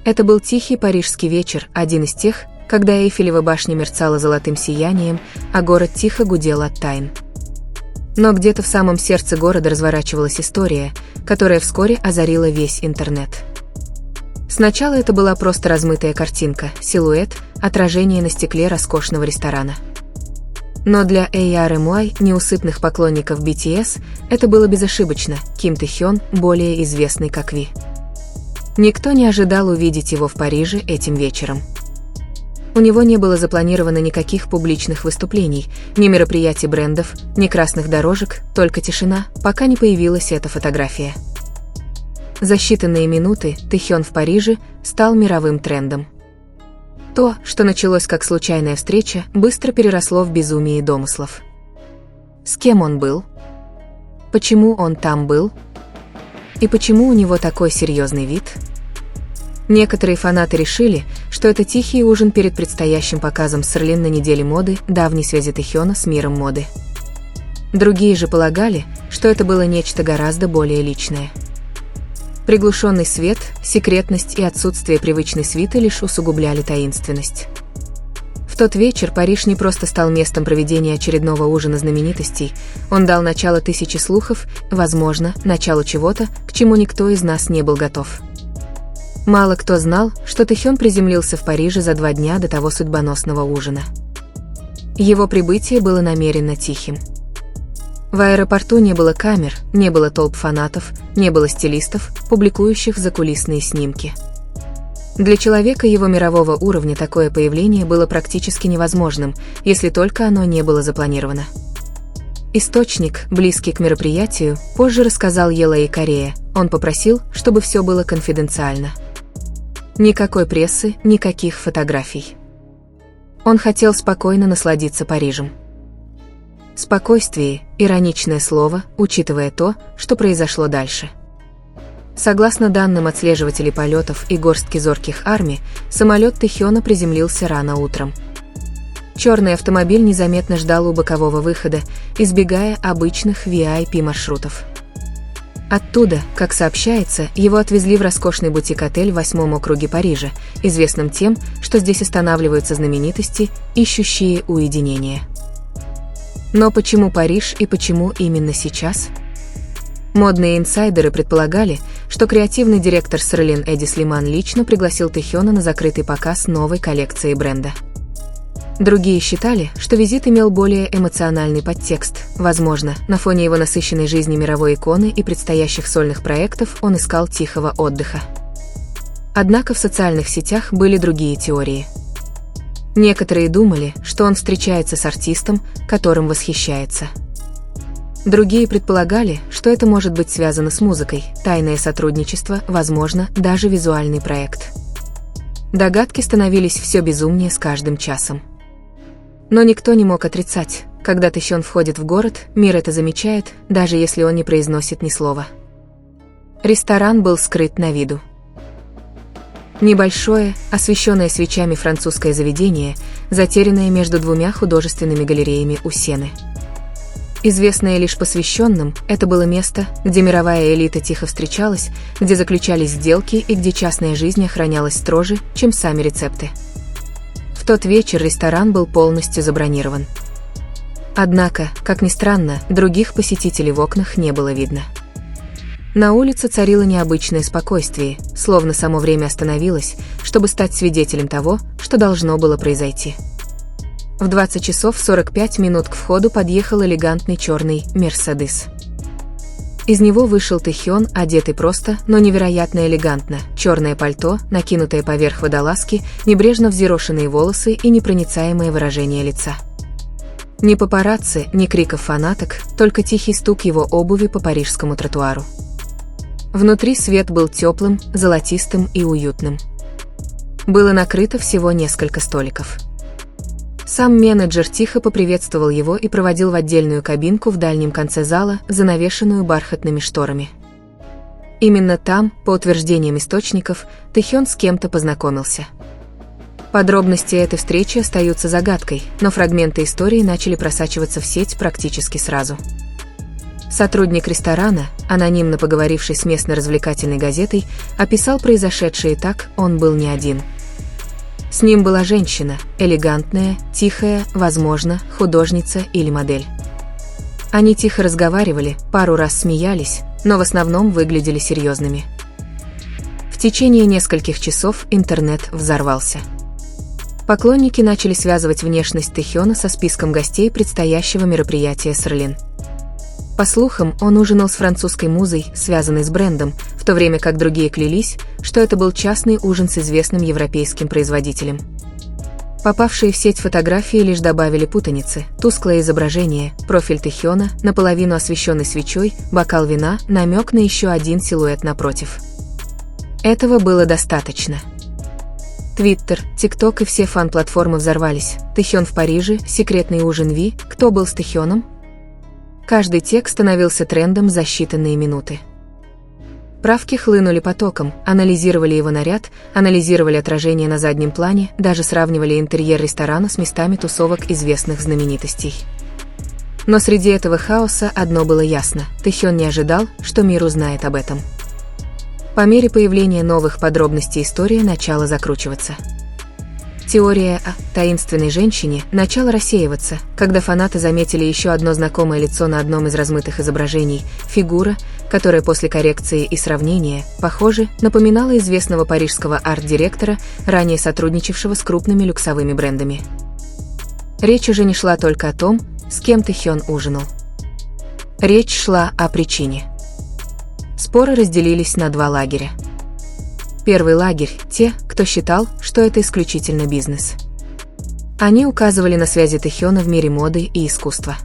Это был тихий парижский вечер, один из тех, когда Эйфелева башня мерцала золотым сиянием, а город тихо гудел от тайн. Но где-то в самом сердце города разворачивалась история, которая вскоре озарила весь интернет. Сначала это была просто размытая картинка, силуэт, отражение на стекле роскошного ресторана. Но для ARMY, неусыпных поклонников BTS, это было безошибочно, Ким Тэ-хён, более известный как Ви. Никто не ожидал увидеть его в Париже этим вечером. У него не было запланировано никаких публичных выступлений, ни мероприятий брендов, ни красных дорожек, только тишина, пока не появилась эта фотография. За считанные минуты Тэ-хён в Париже стал мировым трендом. То, что началось как случайная встреча, быстро переросло в безумие домыслов. С кем он был? Почему он там был? И почему у него такой серьезный вид? Некоторые фанаты решили, что это тихий ужин перед предстоящим показом Серлин на неделе моды, давней связи Тэ-хёна с миром моды. Другие же полагали, что это было нечто гораздо более личное. Приглушенный свет, секретность и отсутствие привычной свиты лишь усугубляли таинственность. В тот вечер Париж не просто стал местом проведения очередного ужина знаменитостей, он дал начало тысяче слухов, возможно, началу чего-то, к чему никто из нас не был готов. Мало кто знал, что Тэ-хён приземлился в Париже за 2 дня до того судьбоносного ужина. Его прибытие было намеренно тихим. В аэропорту не было камер, не было толп фанатов, не было стилистов, публикующих закулисные снимки. Для человека его мирового уровня такое появление было практически невозможным, если только оно не было запланировано. Источник, близкий к мероприятию, позже рассказал Елэй Корея, он попросил, чтобы все было конфиденциально. Никакой прессы, никаких фотографий. Он хотел спокойно насладиться Парижем. Спокойствие – ироничное слово, учитывая то, что произошло дальше. Согласно данным отслеживателей полетов и горстки зорких армий, самолет Тэ-хёна приземлился рано утром. Черный автомобиль незаметно ждал у бокового выхода, избегая обычных VIP-маршрутов. Оттуда, как сообщается, его отвезли в роскошный бутик-отель в 8-м округе Парижа, известным тем, что здесь останавливаются знаменитости, ищущие уединения. Но почему Париж и почему именно сейчас? Модные инсайдеры предполагали, что креативный директор Серлин Эди Слиман лично пригласил Тэ-хёна на закрытый показ новой коллекции бренда. Другие считали, что визит имел более эмоциональный подтекст. Возможно, на фоне его насыщенной жизни мировой иконы и предстоящих сольных проектов он искал тихого отдыха. Однако в социальных сетях были другие теории. Некоторые думали, что он встречается с артистом, которым восхищается. Другие предполагали, что это может быть связано с музыкой, тайное сотрудничество, возможно, даже визуальный проект. Догадки становились все безумнее с каждым часом. Но никто не мог отрицать, когда Тэ-хён входит в город, мир это замечает, даже если он не произносит ни слова. Ресторан был скрыт на виду. Небольшое, освещенное свечами французское заведение, затерянное между 2 художественными галереями у Сены. Известное лишь посвященным, это было место, где мировая элита тихо встречалась, где заключались сделки и где частная жизнь охранялась строже, чем сами рецепты. В тот вечер ресторан был полностью забронирован. Однако, как ни странно, других посетителей в окнах не было видно. На улице царило необычное спокойствие, словно само время остановилось, чтобы стать свидетелем того, что должно было произойти. В 20 часов 45 минут к входу подъехал элегантный черный «Мерседес». Из него вышел Тэ-хён, одетый просто, но невероятно элегантно, черное пальто, накинутое поверх водолазки, небрежно взъерошенные волосы и непроницаемое выражение лица. Ни папарацци, ни криков фанаток, только тихий стук его обуви по парижскому тротуару. Внутри свет был теплым, золотистым и уютным. Было накрыто всего несколько столиков. Сам менеджер тихо поприветствовал его и проводил в отдельную кабинку в дальнем конце зала, занавешенную бархатными шторами. Именно там, по утверждениям источников, Тэ-хён с кем-то познакомился. Подробности этой встречи остаются загадкой, но фрагменты истории начали просачиваться в сеть практически сразу. Сотрудник ресторана, анонимно поговоривший с местной развлекательной газетой, описал произошедшее так: он был не один. С ним была женщина, элегантная, тихая, возможно, художница или модель. Они тихо разговаривали, пару раз смеялись, но в основном выглядели серьезными. В течение нескольких часов интернет взорвался. Поклонники начали связывать внешность Тэхёна со списком гостей предстоящего мероприятия Серлин. По слухам, он ужинал с французской музой, связанной с брендом, в то время как другие клялись, что это был частный ужин с известным европейским производителем. Попавшие в сеть фотографии лишь добавили путаницы: тусклое изображение, профиль Тэхёна, наполовину освещенный свечой, бокал вина, намек на еще один силуэт напротив. Этого было достаточно. Твиттер, ТикТок и все фан-платформы взорвались. Тэхён в Париже, секретный ужин Ви, кто был с Тэхёном? Каждый текст становился трендом за считанные минуты. Правки хлынули потоком, анализировали его наряд, анализировали отражение на заднем плане, даже сравнивали интерьер ресторана с местами тусовок известных знаменитостей. Но среди этого хаоса одно было ясно: Тэхён не ожидал, что мир узнает об этом. По мере появления новых подробностей история начала закручиваться. Теория о таинственной женщине начала рассеиваться, когда фанаты заметили еще одно знакомое лицо на одном из размытых изображений, фигура, которая после коррекции и сравнения, похоже, напоминала известного парижского арт-директора, ранее сотрудничавшего с крупными люксовыми брендами. Речь уже не шла только о том, с кем Тэхён ужинал. Речь шла о причине. Споры разделились на два лагеря. Первый лагерь – те, кто считал, что это исключительно бизнес. Они указывали на связи Тэхёна в мире моды и искусства.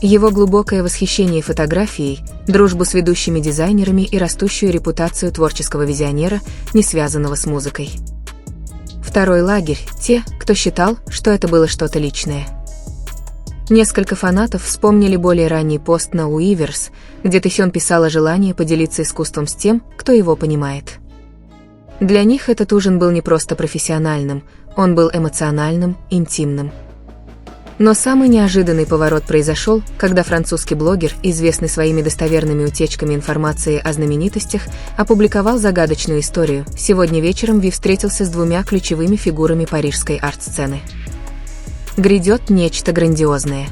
Его глубокое восхищение фотографией, дружбу с ведущими дизайнерами и растущую репутацию творческого визионера, не связанного с музыкой. Второй лагерь – те, кто считал, что это было что-то личное. Несколько фанатов вспомнили более ранний пост на Уиверс, где Тэхён писал о желании поделиться искусством с тем, кто его понимает. Для них этот ужин был не просто профессиональным, он был эмоциональным, интимным. Но самый неожиданный поворот произошел, когда французский блогер, известный своими достоверными утечками информации о знаменитостях, опубликовал загадочную историю: сегодня вечером Ви встретился с двумя ключевыми фигурами парижской арт-сцены. Грядет нечто грандиозное.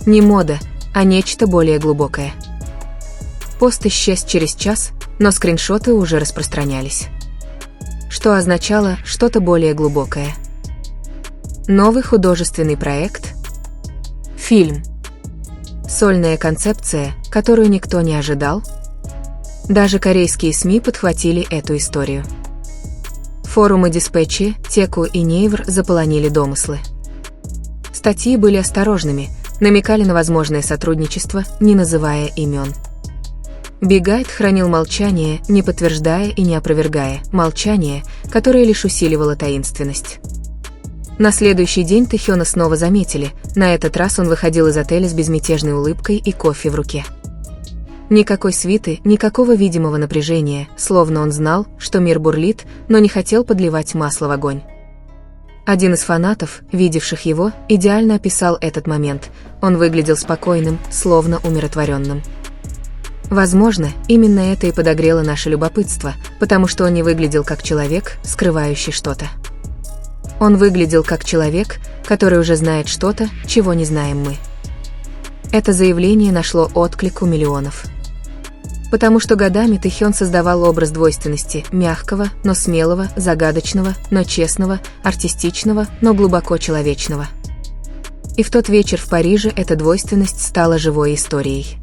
Не мода, а нечто более глубокое. Пост исчез через час, но скриншоты уже распространялись. Что означало что-то более глубокое? Новый художественный проект? Фильм? Сольная концепция, которую никто не ожидал? Даже корейские СМИ подхватили эту историю. Форумы Диспетчи, Теку и Нейвр заполонили домыслы. Статьи были осторожными, намекали на возможное сотрудничество, не называя имен. Бигайт хранил молчание, не подтверждая и не опровергая, молчание, которое лишь усиливало таинственность. На следующий день Тэхёна снова заметили, на этот раз он выходил из отеля с безмятежной улыбкой и кофе в руке. Никакой свиты, никакого видимого напряжения, словно он знал, что мир бурлит, но не хотел подливать масло в огонь. Один из фанатов, видевших его, идеально описал этот момент: он выглядел спокойным, словно умиротворенным. Возможно, именно это и подогрело наше любопытство, потому что он не выглядел как человек, скрывающий что-то. Он выглядел как человек, который уже знает что-то, чего не знаем мы. Это заявление нашло отклик у миллионов. Потому что годами Тэхён создавал образ двойственности, мягкого, но смелого, загадочного, но честного, артистичного, но глубоко человечного. И в тот вечер в Париже эта двойственность стала живой историей.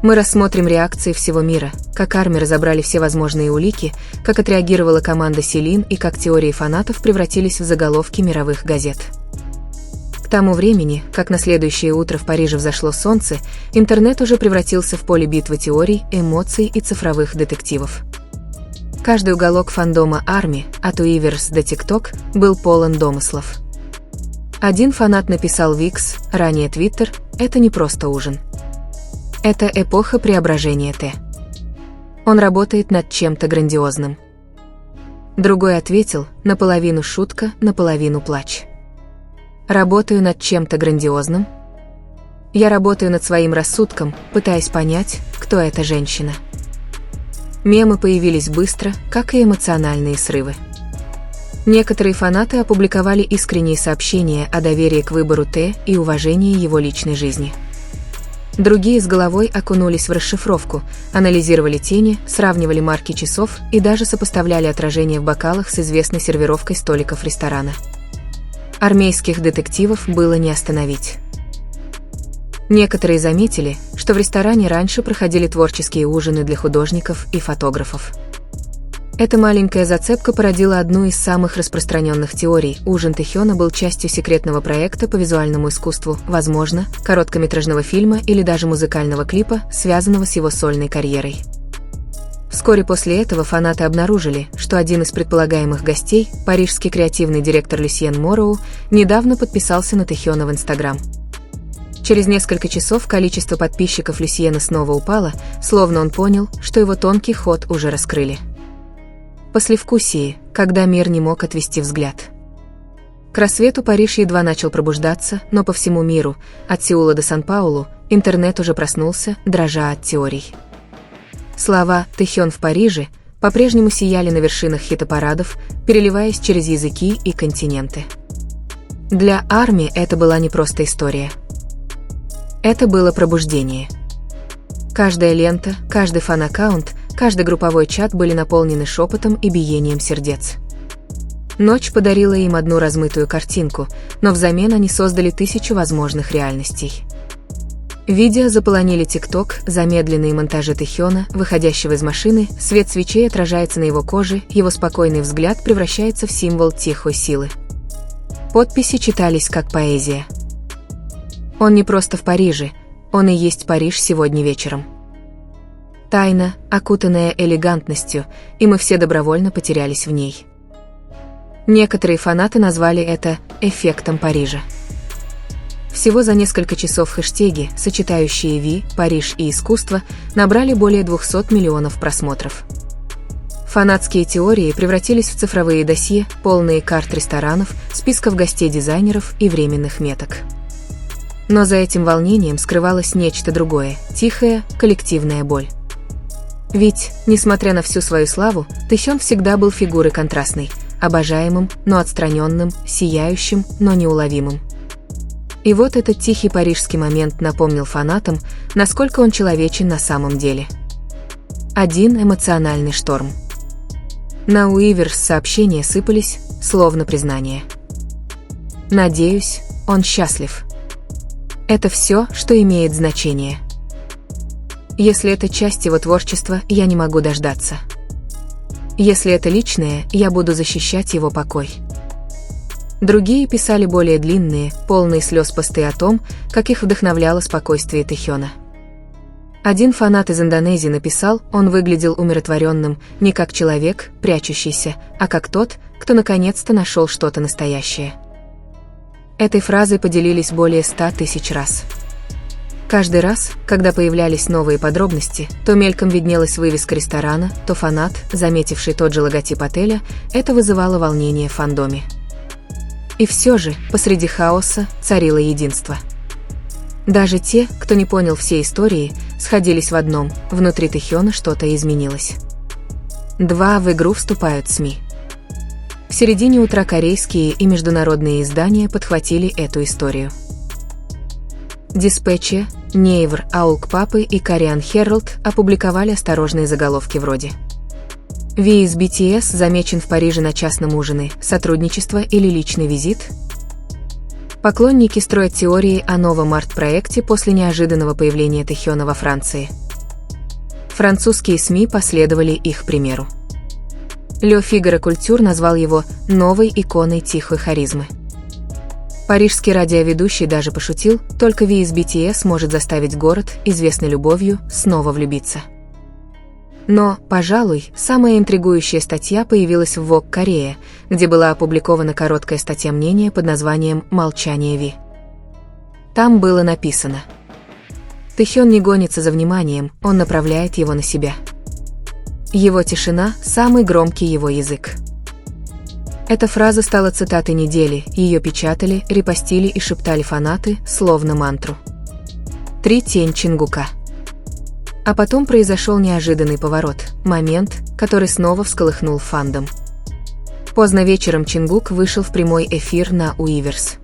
Мы рассмотрим реакции всего мира, как армии разобрали все возможные улики, как отреагировала команда Селин и как теории фанатов превратились в заголовки мировых газет. К тому времени, как на следующее утро в Париже взошло солнце, интернет уже превратился в поле битвы теорий, эмоций и цифровых детективов. Каждый уголок фандома армии, от Уиверс до ТикТок, был полон домыслов. Один фанат написал в X, ранее Twitter: «Это не просто ужин. Это эпоха преображения Т. Он работает над чем-то грандиозным». Другой ответил: наполовину шутка, наполовину плач. «Работаю над чем-то грандиозным?» Я работаю над своим рассудком, пытаясь понять, кто эта женщина. Мемы появились быстро, как и эмоциональные срывы. Некоторые фанаты опубликовали искренние сообщения о доверии к выбору Т и уважении его личной жизни. Другие с головой окунулись в расшифровку, анализировали тени, сравнивали марки часов и даже сопоставляли отражения в бокалах с известной сервировкой столиков ресторана. Армейских детективов было не остановить. Некоторые заметили, что в ресторане раньше проходили творческие ужины для художников и фотографов. Эта маленькая зацепка породила одну из самых распространенных теорий. Ужин Тэхёна был частью секретного проекта по визуальному искусству, возможно, короткометражного фильма или даже музыкального клипа, связанного с его сольной карьерой. Вскоре после этого фанаты обнаружили, что один из предполагаемых гостей, парижский креативный директор Люсьен Мороу, недавно подписался на Тэхёна в Инстаграм. Через несколько часов количество подписчиков Люсьена снова упало, словно он понял, что его тонкий ход уже раскрыли. Послевкусие, когда мир не мог отвести взгляд. К рассвету Париж едва начал пробуждаться, но по всему миру, от Сеула до Сан-Паулу, интернет уже проснулся, дрожа от теорий. Слова «Тэхён в Париже» по-прежнему сияли на вершинах хит-парадов, переливаясь через языки и континенты. Для армии это была не просто история. Это было пробуждение. Каждая лента, каждый фан-аккаунт, каждый групповой чат были наполнены шепотом и биением сердец. Ночь подарила им одну размытую картинку, но взамен они создали 1000 возможных реальностей. Видео заполонили ТикТок, замедленные монтажи Тэхёна, выходящего из машины, свет свечей отражается на его коже, его спокойный взгляд превращается в символ тихой силы. Подписи читались как поэзия. Он не просто в Париже, он и есть Париж сегодня вечером. Тайна, окутанная элегантностью, и мы все добровольно потерялись в ней. Некоторые фанаты назвали это «эффектом Парижа». Всего за несколько часов хэштеги, сочетающие Ви, Париж и искусство, набрали более 200 миллионов просмотров. Фанатские теории превратились в цифровые досье, полные карт ресторанов, списков гостей дизайнеров и временных меток. Но за этим волнением скрывалось нечто другое, тихая, коллективная боль. Ведь, несмотря на всю свою славу, Тэхён всегда был фигурой контрастной, обожаемым, но отстраненным, сияющим, но неуловимым. И вот этот тихий парижский момент напомнил фанатам, насколько он человечен на самом деле. Один эмоциональный шторм. На Уиверс сообщения сыпались, словно признание. «Надеюсь, он счастлив». Это все, что имеет значение. Если это часть его творчества, я не могу дождаться. Если это личное, я буду защищать его покой. Другие писали более длинные, полные слез посты о том, как их вдохновляло спокойствие Тэхёна. Один фанат из Индонезии написал, он выглядел умиротворенным, не как человек, прячущийся, а как тот, кто наконец-то нашел что-то настоящее. Этой фразой поделились более 100 тысяч раз. Каждый раз, когда появлялись новые подробности, то мельком виднелась вывеска ресторана, то фанат, заметивший тот же логотип отеля, это вызывало волнение в фандоме. И все же, посреди хаоса, царило единство. Даже те, кто не понял всей истории, сходились в одном: внутри Тэхёна что-то изменилось. В игру вступают СМИ. В середине утра корейские и международные издания подхватили эту историю. Диспетче, Нейвер, Аулкпапы и Korean Herald опубликовали осторожные заголовки вроде: Ви из BTS замечен в Париже на частном ужине, сотрудничество или личный визит? Поклонники строят теории о новом арт-проекте после неожиданного появления Тэхёна во Франции. Французские СМИ последовали их примеру. Le Figaro Culture назвал его «новой иконой тихой харизмы». Парижский радиоведущий даже пошутил, только Ви из BTS может заставить город, известный любовью, снова влюбиться. Но, пожалуй, самая интригующая статья появилась в Vogue Корея, где была опубликована короткая статья мнения под названием «Молчание Ви». Там было написано: Тэхён не гонится за вниманием, он направляет его на себя. Его тишина – самый громкий его язык. Эта фраза стала цитатой недели, ее печатали, репостили и шептали фанаты, словно мантру. 3 тень Чингука. А потом произошел неожиданный поворот, момент, который снова всколыхнул фандом. Поздно вечером Чингук вышел в прямой эфир на Уиверс.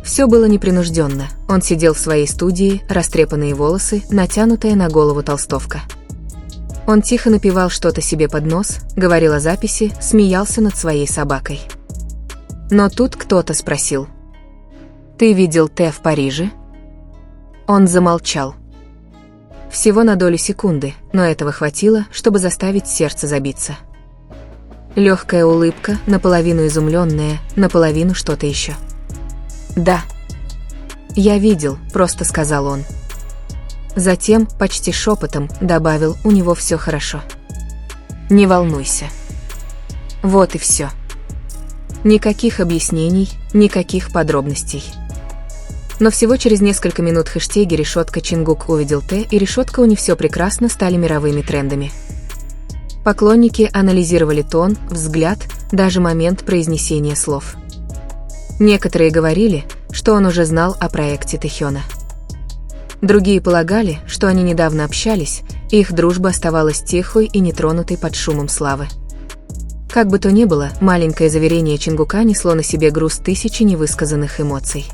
Все было непринужденно, он сидел в своей студии, растрепанные волосы, натянутая на голову толстовка. Он тихо напевал что-то себе под нос, говорил о записи, смеялся над своей собакой. Но тут кто-то спросил: «Ты видел Т в Париже?» Он замолчал. Всего на долю секунды, но этого хватило, чтобы заставить сердце забиться. Легкая улыбка, наполовину изумленная, наполовину что-то еще. «Да. Я видел», — просто сказал он. Затем, почти шепотом, добавил: «У него все хорошо. Не волнуйся». Вот и все. Никаких объяснений, никаких подробностей. Но всего через несколько минут хэштеги «Решетка Чингук увидел Т» и «Решетка у не все прекрасно» стали мировыми трендами. Поклонники анализировали тон, взгляд, даже момент произнесения слов. Некоторые говорили, что он уже знал о проекте Тэхёна. Другие полагали, что они недавно общались, и их дружба оставалась тихой и нетронутой под шумом славы. Как бы то ни было, маленькое заверение Чингука несло на себе груз тысячи невысказанных эмоций.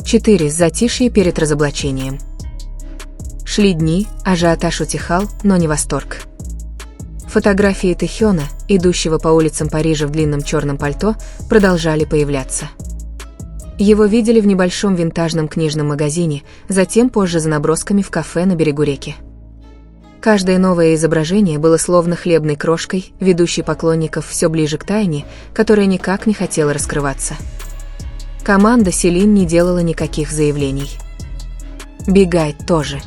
4. Затишье перед разоблачением. Шли дни, ажиотаж утихал, но не восторг. Фотографии Тэхёна, идущего по улицам Парижа в длинном черном пальто, продолжали появляться. Его видели в небольшом винтажном книжном магазине, затем позже за набросками в кафе на берегу реки. Каждое новое изображение было словно хлебной крошкой, ведущей поклонников все ближе к тайне, которая никак не хотела раскрываться. Команда Селин не делала никаких заявлений. Биг Айд тоже.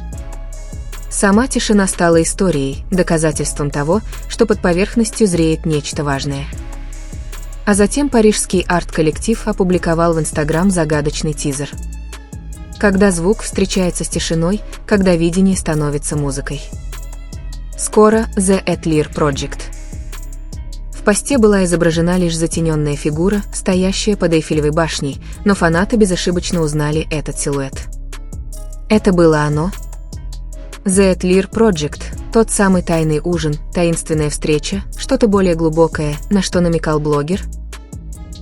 Сама тишина стала историей, доказательством того, что под поверхностью зреет нечто важное. А затем парижский арт-коллектив опубликовал в Инстаграм загадочный тизер. Когда звук встречается с тишиной, когда видение становится музыкой. Скоро The Atelier Project. В посте была изображена лишь затененная фигура, стоящая под Эйфелевой башней, но фанаты безошибочно узнали этот силуэт. Это было оно? The Atelier Project, тот самый тайный ужин, таинственная встреча, что-то более глубокое, на что намекал блогер?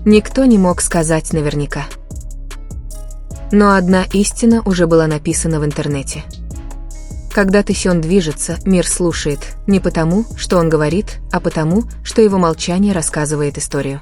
Никто не мог сказать наверняка. Но одна истина уже была написана в интернете. Когда Тэхён движется, мир слушает, не потому, что он говорит, а потому, что его молчание рассказывает историю.